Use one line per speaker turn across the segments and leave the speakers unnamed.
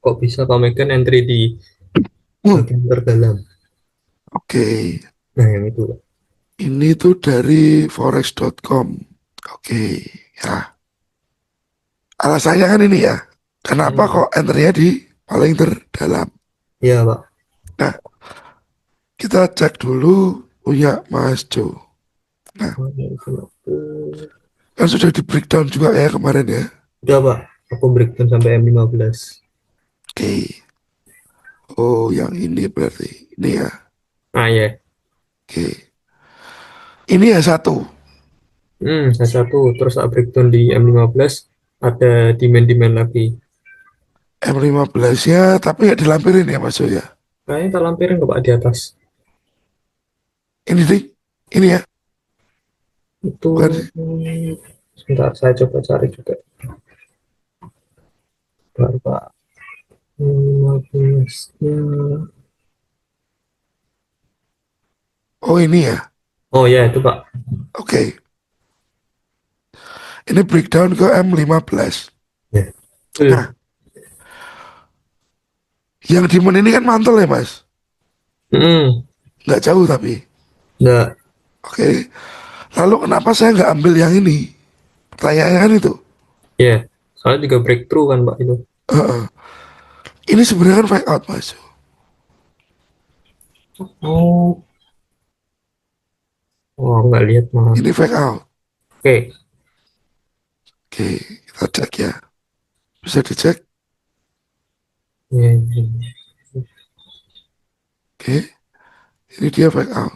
kok bisa pamekan entry di
Hmm,
bagian terdalam.
oke.
Nah, yang itu.
Ini tuh dari forex.com. Oke, ya. Alasannya kan ini ya. Kenapa
Hmm.
kok entry-nya di paling terdalam?
Iya, Pak.
Nah, kita cek dulu punya Mas Jo. Nah,
Oh, yang itu.
kan sudah di breakdown juga ya kemarin ya.
Udah, Pak. Aku breakdown sampai M15.
Oke. Oh, yang ini berarti. Ini ya.
Ah, ya.
Oke. Ini ya satu.
Satu. Terus tak breakdown di M15. Ada demand-demand lagi.
M15 nya tapi ya dilampirin ya Mas Jo ya.
Kayaknya tak lampirin kok, Pak, di atas.
Ini ding. Ini ya.
Itu,
Bukan sih.
sebentar, saya coba cari juga. Baru, Pak. 15-nya.
Oh ini ya.
Oh, ya, itu, Pak.
Oke. Ini breakdown ke M15.
Ya.
Nah, yang dimen ini kan mantul ya Mas.
Hmm.
Nggak jauh tapi.
Nah,
Oke. Lalu kenapa saya nggak ambil yang ini? Pertanyaannya kan itu.
ya. Soalnya juga breakthrough kan, Pak, itu.
Heeh. Ini sebenarnya kan fake out Mas.
Oh, oh, nggak lihat malah.
Ini fake out.
Oke.
Oke, kita cek ya. Bisa dicek.
Ya, ya, ya.
Oke, ini dia fake out.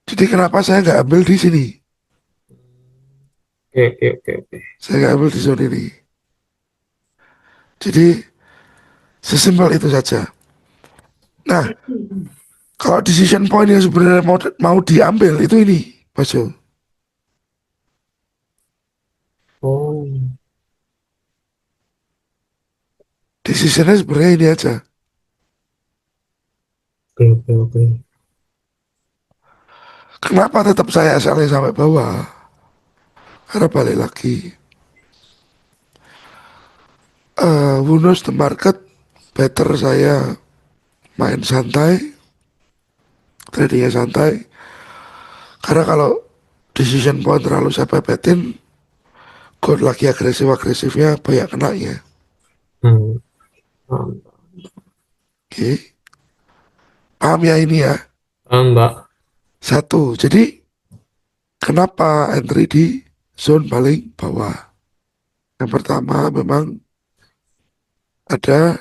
Jadi kenapa saya nggak ambil di sini?
Oke, oke, oke, oke.
Saya nggak ambil di zone ini. Jadi sesimpel itu saja. Nah, kalau decision point yang sebenarnya mau diambil itu ini, Mas Jo.
Oh,
Decisionnya sebenarnya ini aja.
oke, oke, oke.
Kenapa tetap saya asalnya sampai bawah? Karena balik lagi. Who knows the market? Better saya main santai, tradingnya santai. Karena kalau decision point terlalu saya pepetin, gold lagi agresif-agresifnya banyak kenanya.
Hmm. Paham,
Oke, paham ya ini ya.
paham, Mbak.
Satu, jadi kenapa entry di zone paling bawah? Yang pertama memang ada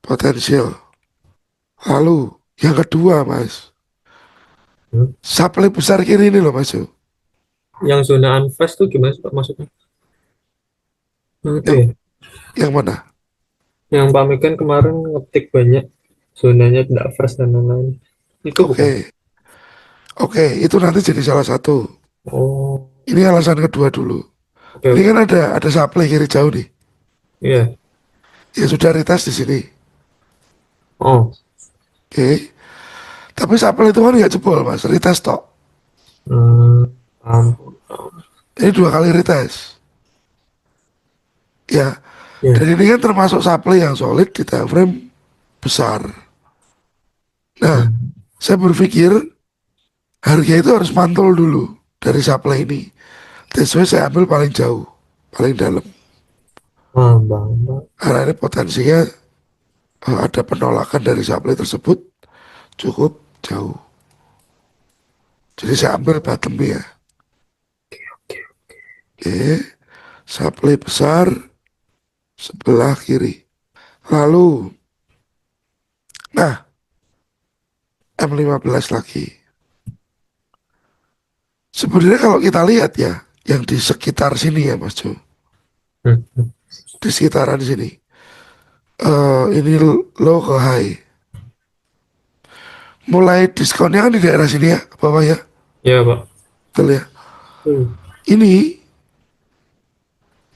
potensial. Lalu yang kedua mas,
Hmm.
supply besar kiri ini loh mas. Jo.
Yang zona unfresh tuh gimana sih, Pak, maksudnya? Yang itu
Yang
ya?
yang mana?
Yang Pak Megan kemarin ngetik banyak, zonanya tidak fresh dan lain-lain. Itu bukan?
Oke, oke, itu nanti jadi salah satu.
Oh,
Ini alasan kedua dulu.
oke,
Ini
oke.
kan ada supply kiri jauh nih.
Iya.
Ya sudah retest di sini.
Oh,
Oke, tapi supply itu kan nggak jebol mas, retest tok.
hmm, paham, paham.
Ini dua kali retest. Ya,
Ya.
dan ini kan termasuk supply yang solid di time frame besar. Nah,
Hmm,
saya berpikir harga itu harus mantul dulu dari supply ini. That's why saya ambil paling jauh, paling dalam.
paham, paham, Pak.
Karena ini potensinya ada penolakan dari supply tersebut cukup jauh. Jadi saya ambil bottomnya.
Oke.
Oke, supply besar sebelah kiri. Lalu, nah M15 lagi. Sebenarnya kalau kita lihat ya, yang di sekitar sini ya Mas Jo,
Hmm, hmm.
di sekitaran sini. Ini low ke high. Mulai diskonnya kan di daerah sini ya, ke bawah ya.
Ya, Pak.
Betul ya.
Hmm,
Ini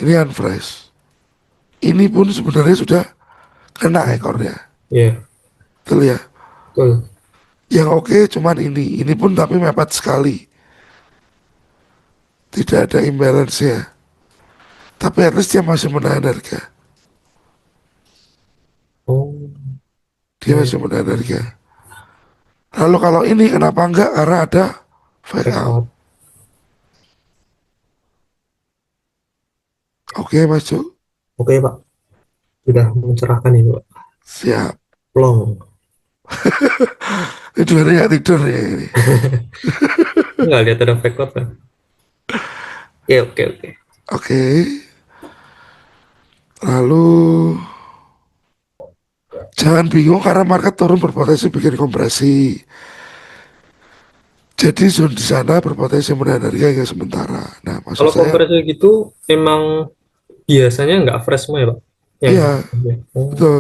unfresh. Ini pun sebenarnya sudah kena
hmm, hmm.
ekornya.
Ya,
Betul ya.
betul.
Yang oke cuman ini. Ini pun tapi mepet sekali. Tidak ada imbalance ya. Tapi at least dia masih menahan harga. Dia masih menahan harga. Lalu kalau ini kenapa enggak? Karena ada fake
Check
out.
out.
Oke Mas Jo,
Oke Pak, sudah mencerahkan ini Pak.
siap.
Plong.
Ini dua hari nggak tidur nih ini.
Nggak lihat ada fake out kan? Oke, oke, oke.
Oke, lalu jangan bingung karena market turun berpotensi bikin kompresi. Jadi zone di sana berpotensi menahan harga hingga sementara. Nah, maksud
Kalau
saya,
compressor gitu, emang biasanya nggak fresh semua ya Pak? Yang
iya
oh,
betul.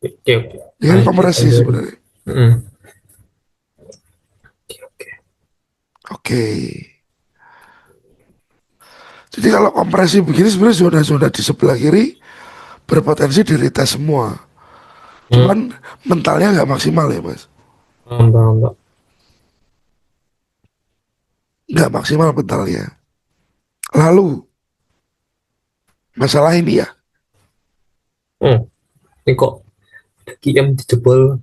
oke, oke.
Ini kan
I
kompresi
already.
sebenarnya.
Mm. Oke, oke.
Oke. Jadi kalau kompresi begini sebenarnya zona-zona di sebelah kiri berpotensi di retest semua.
Hmm.
Cuman mentalnya nggak maksimal ya mas.
Paham, paham, Pak.
Nggak maksimal mentalnya. Lalu masalah ini ya.
Hmm. Ini kok QM dijebol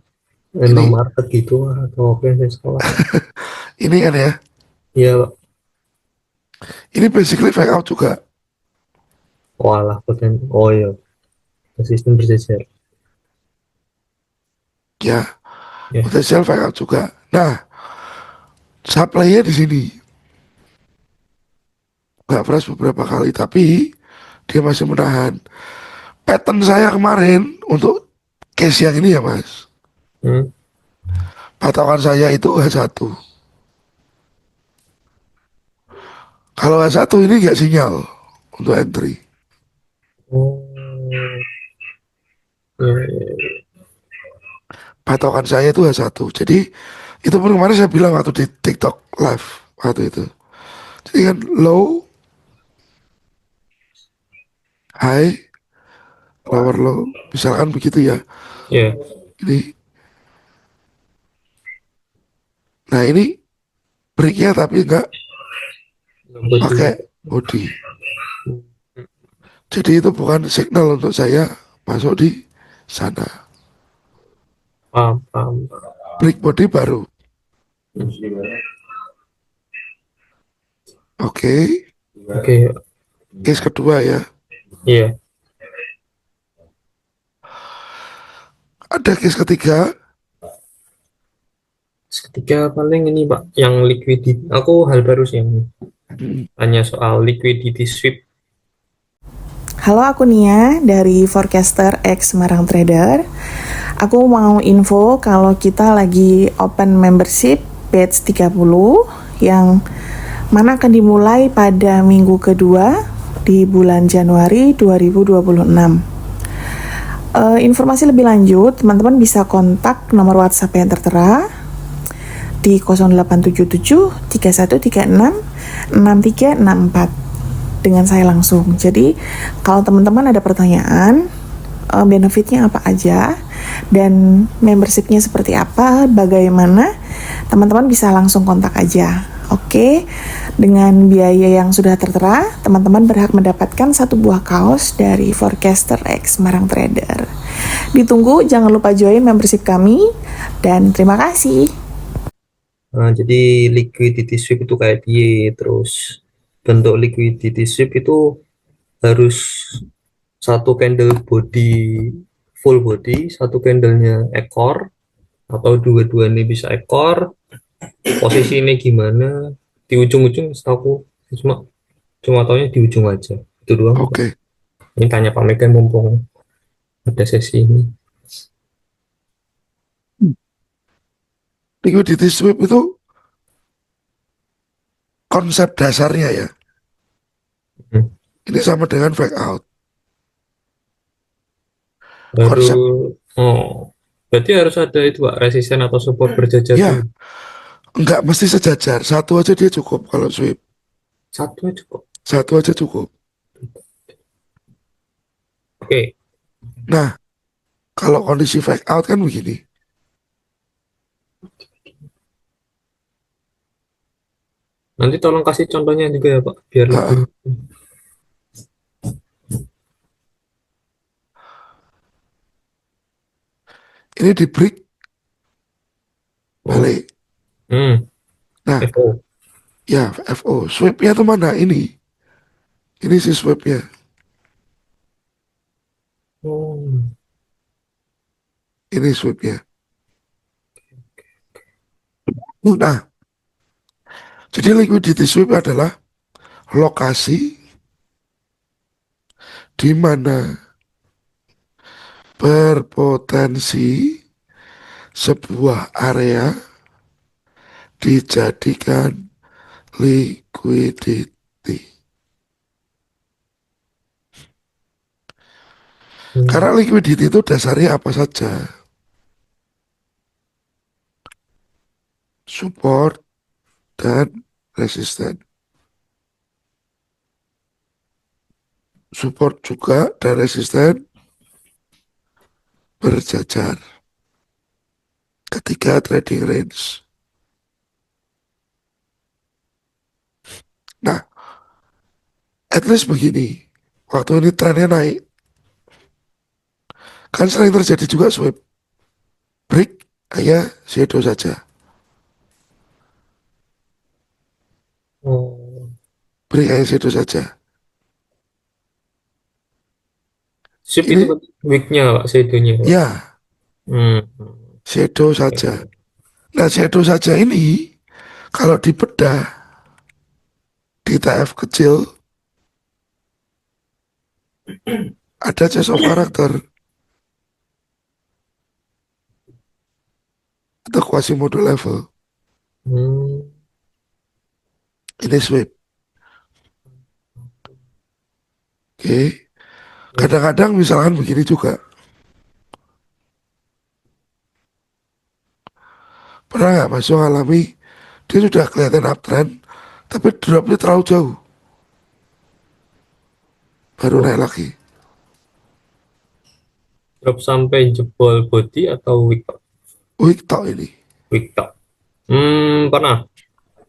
emang
Ini
market gitu atau apa yang saya salah?
ini kan ya.
Iya Pak.
Ini basically fake out juga.
Walah, oh iya, sistem berjejer.
Ya,
Ya.
potensial fake out juga. Nah, supply-nya di sini nggak fresh beberapa kali, tapi dia masih menahan. Pattern saya kemarin untuk case yang ini ya mas.
Hmm.
Patokan saya itu H1. Kalau H1 ini nggak sinyal untuk entry.
Oh, iya, iya, iya.
Patokan saya itu H1. Jadi itu pun kemarin saya bilang waktu di TikTok live waktu itu. Jadi kan low, high, lower low, misalkan begitu ya.
Iya,
Ini, nah ini breaknya tapi nggak
lembut
pakai
juga.
body.
Hmm.
Jadi itu bukan signal untuk saya masuk di sana.
Paham, paham.
Break body baru. Oke,
Oke,
case kedua ya.
iya.
Ada case ketiga.
Ketiga paling ini Pak, yang liquidity. Aku hal baru sih yang
Hmm,
tanya soal liquidity sweep.
Halo, aku Nia dari Forecaster X Semarang Trader. Aku mau info kalau kita lagi open membership batch 30 yang mana akan dimulai pada minggu kedua di bulan Januari 2026. Informasi lebih lanjut, teman-teman bisa kontak nomor WhatsApp yang tertera di 0877 3136 6364 dengan saya langsung. Jadi kalau teman-teman ada pertanyaan, benefitnya apa aja dan membershipnya seperti apa, bagaimana, teman-teman bisa langsung kontak aja. Oke, dengan biaya yang sudah tertera, teman-teman berhak mendapatkan satu buah kaos dari Forecaster X Semarang Trader. Ditunggu, jangan lupa join membership kami, dan terima kasih.
Nah, jadi liquidity sweep itu kayak dia, terus bentuk liquidity sweep itu harus satu candle body full body, satu candlenya ekor, atau dua-duanya bisa ekor. Posisi ini gimana? Di ujung-ujung setahu cuma cuma taunya di ujung aja. Itu doang Pak.
Oke,
Ini tanya Pak Megan mumpung ada sesi ini.
liquidity sweep itu konsep dasarnya ya.
Hmm.
Ini sama dengan fake out. Konsep,
Baru oh, berarti harus ada itu Pak, resisten atau support berjajar dulu.
ya nggak mesti sejajar. Satu aja dia cukup kalau sweep.
Satu aja kok.
Satu aja cukup.
Oke,
Nah, kalau kondisi fake out kan begini.
nanti tolong kasih contohnya juga ya Pak, biar lebih.
Ah, Ini di break
Oh,
balik. Nah,
FO.
ya FO. Sweepnya tuh mana? Ini si sweepnya.
Oh,
Ini sweepnya. Nah, jadi liquidity sweep adalah lokasi di mana berpotensi sebuah area dijadikan liquidity.
hmm.
Karena liquidity itu dasarnya apa saja? Support dan resisten. Support juga dan resisten berjajar ketika trading range. Nah, at least begini. Waktu ini trennya naik, kan sering terjadi juga sweep. Break hanya shadow saja.
Oh,
Break hanya shadow saja.
sip itu
Ini
weaknya Pak, shadownya Pak.
ya
Hmm.
shadow saja. Nah, shadow saja ini kalau dibedah di TF kecil ada change of character atau Quasimodo level.
Hmm.
Ini sweep. Oke.
Ya.
Kadang-kadang misalkan begini juga. Pernah nggak Mas Yo ngalami dia sudah kelihatan uptrend tapi dropnya terlalu jauh baru
Wah,
naik lagi.
drop sampai jebol body atau weak Pak?
Week tok ini.
Weak top. Pernah.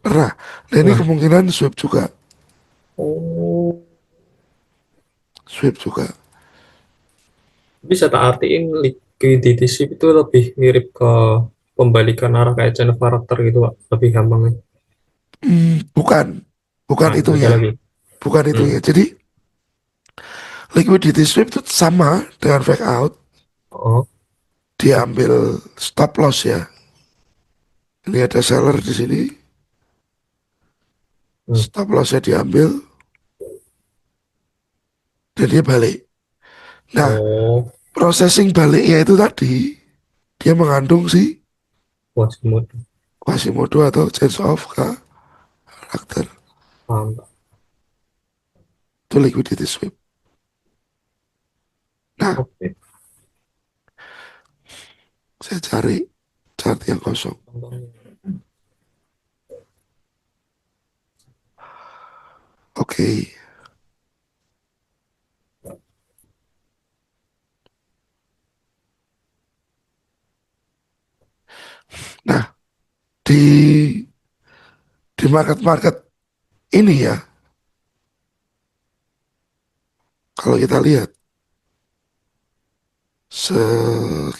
Pernah. Nah ini
Pernah.
kemungkinan sweep juga.
Oh,
Sweep juga.
bisa tak artiin liquidity sweep itu lebih mirip ke pembalikan arah kayak channel karakter gitu Pak, lebih gampangnya.
Bukan. Bukan
Nah, beda
itunya.
lagi.
Bukan
Hmm.
itunya. Jadi liquidity sweep itu sama dengan fake out.
Oh.
Diambil stop loss ya. Ini ada seller di sini.
Hmm.
Stop lossnya diambil dan dia balik. Nah,
Oh,
processing baliknya itu tadi dia mengandung si
wah semut.
Quasimodo atau change of karakter.
Paham Pak.
Itu liquidity sweep. Nah,
Oke.
saya cari chart yang kosong.
Contohnya.
Oke. Nah, di market-market ini ya, kalau kita lihat,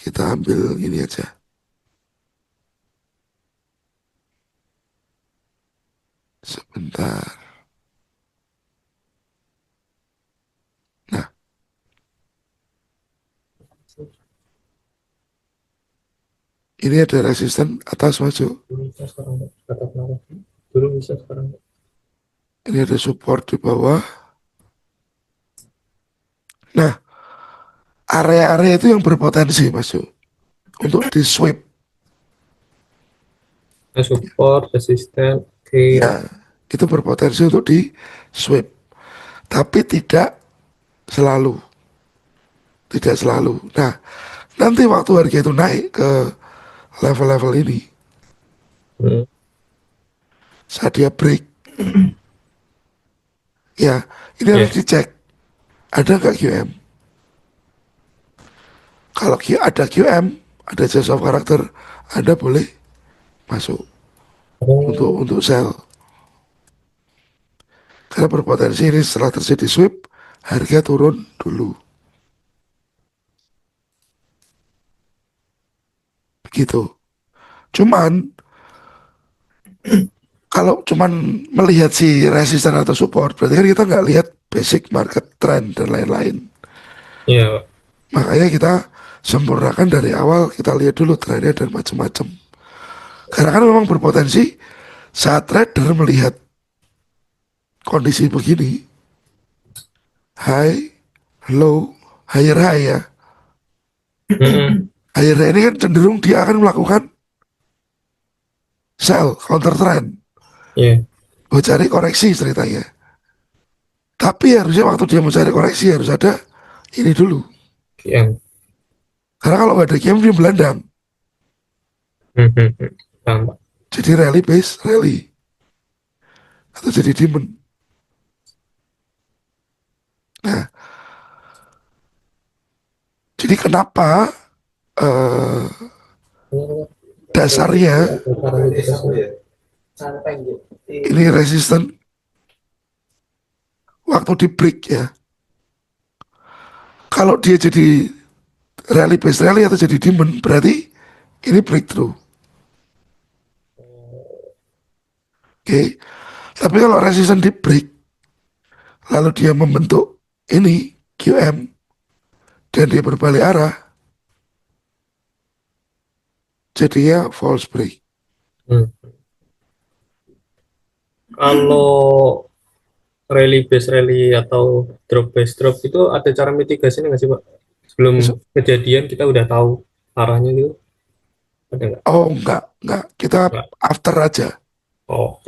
kita ambil ini aja. Sebentar. Nah, ini ada resisten atas masuk.
Dulu bisa sekarang Pak. Kata kenapa? Dulu bisa sekarang Pak.
Ini ada support di bawah. Nah, area-area itu yang berpotensi masuk untuk di sweep.
Support, resisten, oke.
Ya, itu berpotensi untuk di sweep. Tapi tidak selalu. Tidak selalu. Nah, nanti waktu harga itu naik ke level-level ini,
Hmm.
saat dia break, ya, ini harus
Ya.
dicek. Ada nggak QM? Kalau ada QM, ada change of character, Anda boleh masuk
Oh,
untuk sell. Karena berpotensi ini setelah terjadi sweep, harga turun dulu. gitu. Cuman kalau cuman melihat si resisten atau support, berarti kan kita nggak lihat basic market trend dan lain-lain.
Iya, Pak.
Makanya kita sempurnakan dari awal, kita lihat dulu trennya dan macam-macam. Karena kan memang berpotensi saat trader melihat kondisi begini, high, low, higher high ya.
Mm-mm.
Higher high ini kan cenderung dia akan melakukan sell, counter trend.
Iya,
Mau cari koreksi ceritanya. Tapi harusnya waktu dia mencari koreksi harus ada ini dulu.
QM.
Karena kalau nggak ada game dia belandang.
Mhm. Paham, Pak.
Jadi rally base rally atau jadi demon. Nah, jadi kenapa eh, dasarnya ini resisten waktu di break ya. Kalau dia jadi rally base rally atau jadi demon berarti ini breakthrough. Oke. Tapi kalau resisten di break lalu dia membentuk ini QM dan dia berbalik arah jadinya false break.
Hmm. Kalau rally base rally atau drop base drop itu ada cara mitigasinya nggak sih, Pak? Sebelum kejadian kita udah tahu arahnya gitu, ada nggak?
Oh enggak, kita
Nggak.
after aja.
Oh,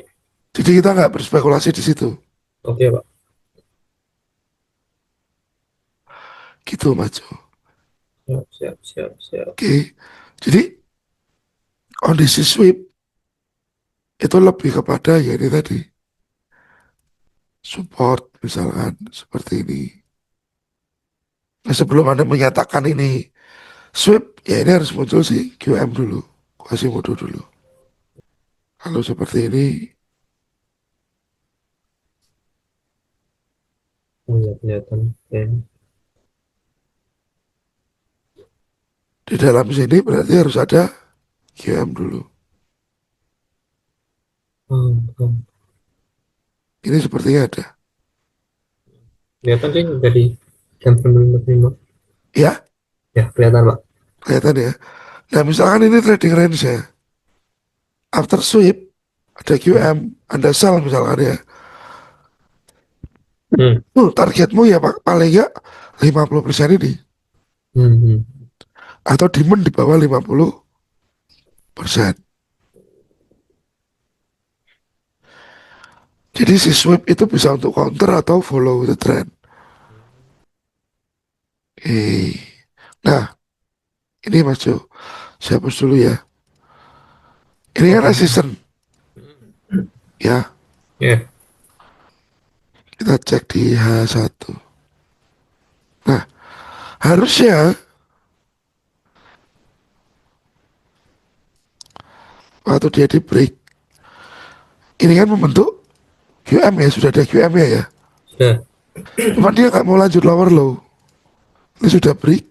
Jadi kita nggak berspekulasi di situ.
oke, Pak.
Gitu Mas Jo.
Siap, siap, siap, siap.
Oke. Jadi kondisi sweep itu lebih kepada ya ini tadi support misalkan seperti ini. Nah, sebelum Anda menyatakan ini sweep, ya ini harus muncul sih QM dulu, Quasimodo dulu. Kalau seperti ini,
Oh ya, kelihatan. Oke.
di dalam sini berarti harus ada QM dulu.
Hmm.
Ini sepertinya ada.
Kelihatan sih dari jam 9.45.
Ya,
Ya, kelihatan, Pak.
kelihatan ya. Nah, misalkan ini trading range ya. After sweep, ada QM, Anda sell misalkan ya.
Hmm.
Targetmu ya paling nggak 50% ini.
Hmm. Hmm.
Atau demand di bawah 50%. Jadi si sweep itu bisa untuk counter atau follow the trend. Oke. Nah, ini Mas Jo, saya hapus dulu ya. Ini kan
Oke.
resisten ya.
Ya.
Kita cek di H1. Nah, harusnya waktu dia di break, ini kan membentuk QM ya, sudah ada QM ya.
Sudah.
Cuma dia nggak mau lanjut lower low. Ini sudah break,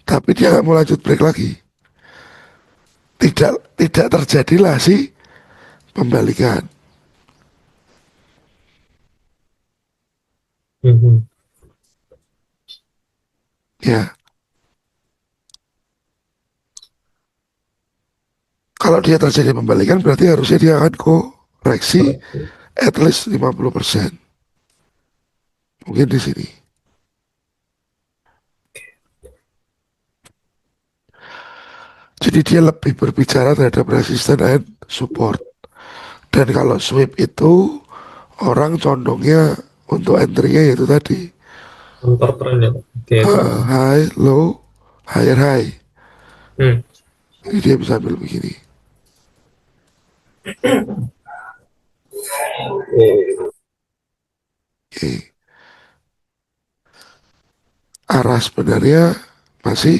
tapi dia nggak mau lanjut break lagi. Tidak terjadilah si pembalikan.
Hmm. Hmm.
Ya, kalau dia terjadi pembalikan berarti harusnya dia akan koreksi
Koreksi.
at least 50%. Mungkin di sini. Jadi dia lebih berbicara terhadap resisten and support. Dan kalau sweep itu orang condongnya untuk entry-nya yaitu tadi
Counter trend ya, Pak. Oke, oke.
high, low, higher high.
Hmm.
Jadi dia bisa ambil begini.
Oke.
Oke. Arah sebenarnya masih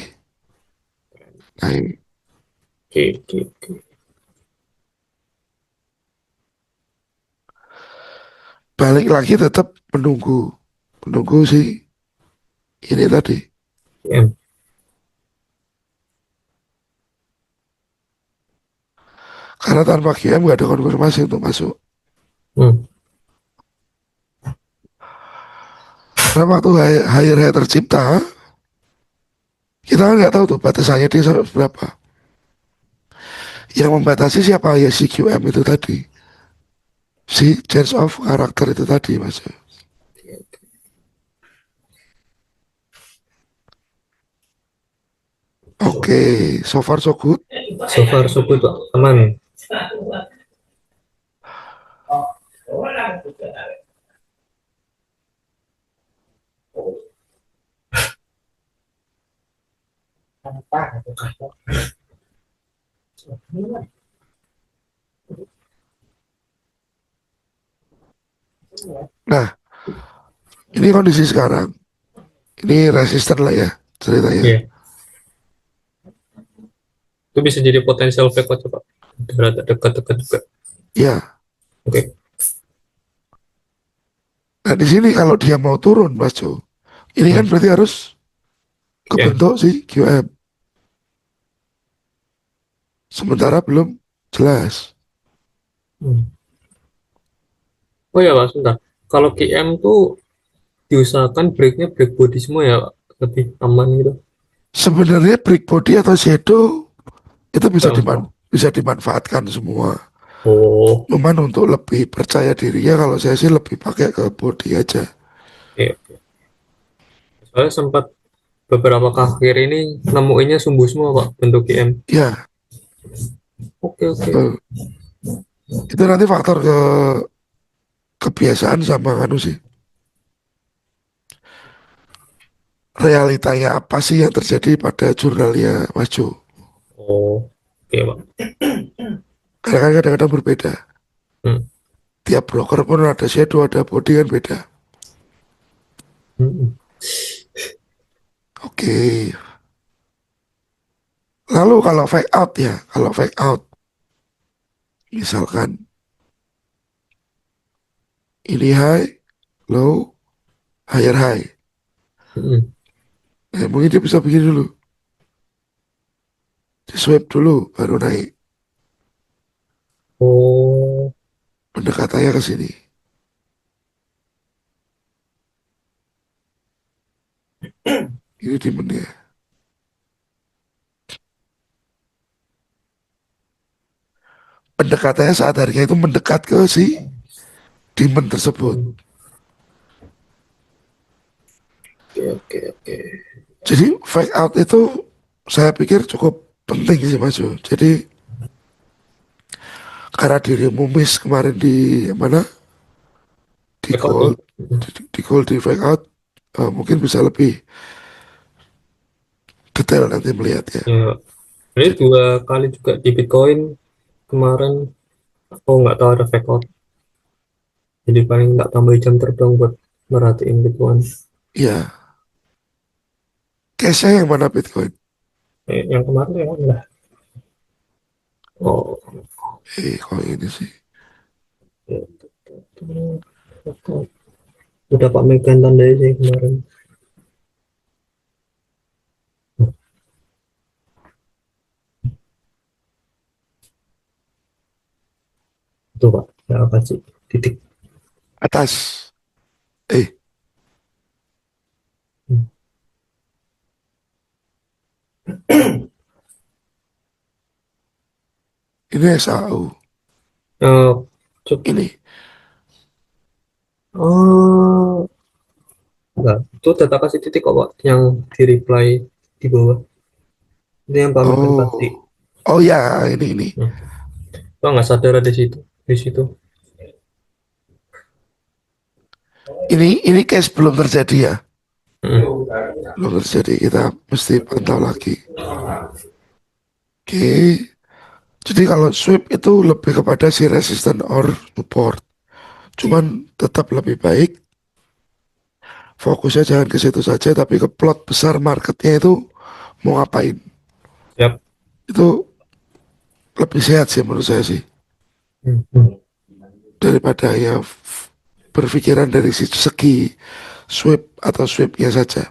naik.
Oke, oke, oke.
Balik lagi tetap menunggu. Menunggu sih ini tadi.
QM.
Karena tanpa QM nggak ada konfirmasi untuk masuk.
Hmm.
Karena waktu hire tercipta, kita kan nggak tahu tuh batasannya dia sampai berapa. Yang membatasi siapa ya si QM itu tadi, si change of karakter itu tadi mas. Oke, so far so good.
So far so good, Pak. Aman.
Nah, ini kondisi sekarang. Ini resisten lah ya ceritanya.
Iya. Itu bisa jadi potensial fake out, Pak. Rada dekat-dekat juga.
Ya,
Oke.
nah di sini kalau dia mau turun Mas Jo, ini kan berarti harus
Ya.
kebentuk si QM. Sementara belum jelas.
Hmm. Oh ya, Pak, sebentar. Kalau QM tuh diusahakan breaknya break body semua ya, Pak. Lebih aman gitu.
Sebenarnya break body atau shadow itu
Gampang.
bisa dimanfaatkan semua.
Oh,
Cuman untuk lebih percaya dirinya kalau saya sih lebih pakai ke body aja.
oke. Saya sempat beberapa akhir ini nemuinnya sumbu semua, Pak, bentuk QM.
Ya,
Oke, oke.
betul. Itu nanti faktor kebiasaan sama anu sih. Realitanya apa sih yang terjadi pada jurnalnya Mas Jo?
Oh, oke, Pak.
Karena kan kadang-kadang berbeda.
Hmm.
Tiap broker pun ada shadow, ada body kan beda.
Hmm.
Oke. Lalu kalau fake out ya, kalau fake out, misalkan ini high, low, higher high.
Hmm.
Mungkin dia bisa begini dulu, di swipe dulu, baru naik.
Oh,
Pendekatannya ke sini. Ini demonnya. Pendekatannya saat harga itu mendekat ke si demon tersebut.
hmm. Oke, oke, oke.
Jadi fake out itu saya pikir cukup penting sih Mas Jo. Jadi karena dirimu miss kemarin di mana, di
Check out
call,
tuh. Hmm.
di call di fake out, mungkin bisa lebih detail nanti melihatnya.
Ya, ini
Jadi,
2 kali juga di Bitcoin kemarin. Aku nggak tahu ada fake out. Jadi paling nggak tambah jam terbang buat merhatiin gituan.
ya, case-nya yang mana Bitcoin?
Yang kemarin yang mana? Oh,
Kok ini sih.
ya, fake out. Udah Pak Megan tandai sih kemarin. Itu Pak, ya kasih titik.
Atas. Eh,
Hmm.
ini SAU.
Eh,
Ini.
oh, enggak. Itu data kasih titik kok Pak, yang di reply di bawah. Itu yang Pak Megan kasih.
Oh. Oh ya, ini.
Hmm. Pak nggak sadar ada di situ. Di situ.
Ini case belum terjadi ya.
Hmm.
Belum terjadi. Kita mesti pantau lagi. Oke. Jadi kalau sweep itu lebih kepada si resistance or support. Cuman tetap lebih baik fokusnya jangan ke situ saja, tapi ke plot besar marketnya itu mau ngapain.
Siap.
Itu lebih sehat sih menurut saya sih.
Hmm. Hmm.
Daripada ya berpikiran dari segi sweep atau sweepnya saja.